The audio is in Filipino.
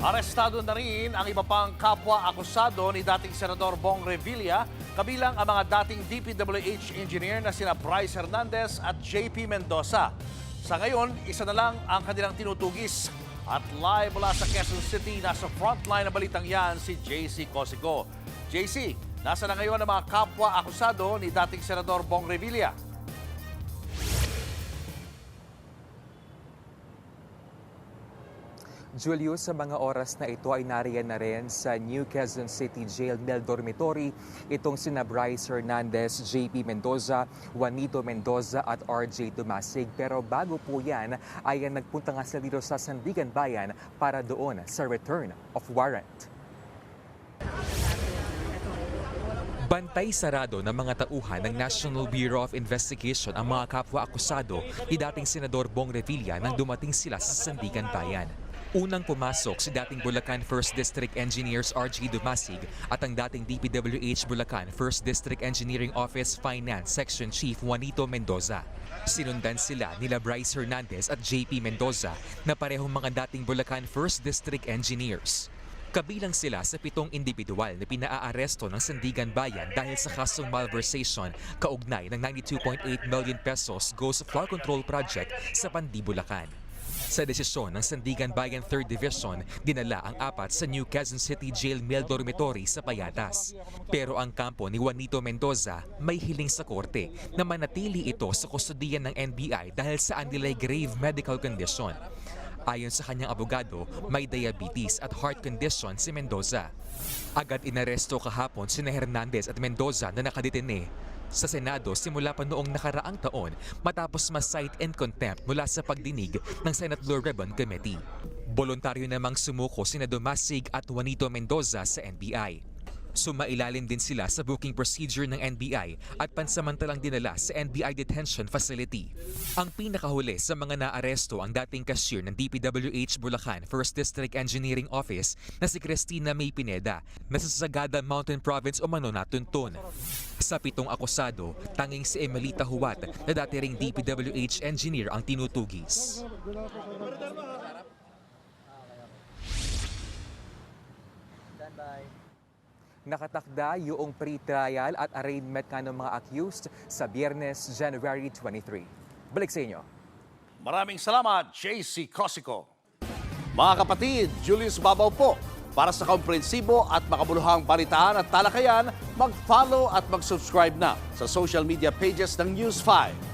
Arestado na rin ang iba pang kapwa-akusado ni dating Senador Bong Revilla, kabilang ang mga dating DPWH engineer na sina Bryce Hernandez at JP Mendoza. Sa ngayon, isa na lang ang kanilang tinutugis. At live mula sa Quezon City, nasa frontline ng balitang yan si JC Cosico. JC, nasa na ngayon ang mga kapwa-akusado ni dating Senador Bong Revilla? Julio, sa mga oras na ito ay nariyan na rin sa New Quezon City Jail Mel Dormitory itong sina Bryce Hernandez, JP Mendoza, Juanito Mendoza at RJ Dumasig. Pero bago po yan ay nagpunta nga sila dito sa Sandigan Bayan para doon sa return of warrant. Bantay sarado ng mga tauhan ng National Bureau of Investigation ang mga kapwa-akusado ni dating Senador Bong Revilla nang dumating sila sa Sandigan Bayan. Unang pumasok si dating Bulacan 1st District Engineers RG Dumasig at ang dating DPWH Bulacan 1st District Engineering Office Finance Section Chief Juanito Mendoza. Sinundan sila nila Bryce Hernandez at JP Mendoza na parehong mga dating Bulacan 1st District Engineers. Kabilang sila sa 7 individual na pinaaresto ng Sandigan Bayan dahil sa kasong malversation kaugnay ng 92.8 million pesos Ghost Flood Control Project sa Pandi, Bulacan. Sa desisyon ng Sandigan Bayan 3rd Division, dinala ang 4 sa New Quezon City Jail Mel Dormitory sa Payatas. Pero ang kampo ni Juanito Mendoza may hiling sa korte na manatili ito sa kustodiyan ng NBI dahil sa nila'y grave medical condition. Ayon sa kanyang abogado, may diabetes at heart condition si Mendoza. Agad inaresto kahapon sina Hernandez at Mendoza na nakadetene sa Senado simula pa noong nakaraang taon matapos ma-cite in contempt mula sa pagdinig ng Senate Blue Ribbon Committee. Voluntaryo namang sumuko sina Dumasig at Juanito Mendoza sa NBI. Sumailalim din sila sa booking procedure ng NBI at pansamantalang dinala sa NBI Detention Facility. Ang pinakahuli sa mga naaresto ang dating cashier ng DPWH Bulacan 1st District Engineering Office na si Cristina May Pineda na sa Sagada Mountain Province umano natuntun. Sa 7 akusado, tanging si Emelita Huwat na dati ring DPWH engineer ang tinutugis. Nakatakda yung pre-trial at arraignment ng mga accused sa Biyernes, January 23. Balik sa inyo. Maraming salamat, JC Cosico. Mga kapatid, Julius Babaw po. Para sa komprehensibo at makabuluhang balitaan at talakayan, mag-follow at mag-subscribe na sa social media pages ng News 5.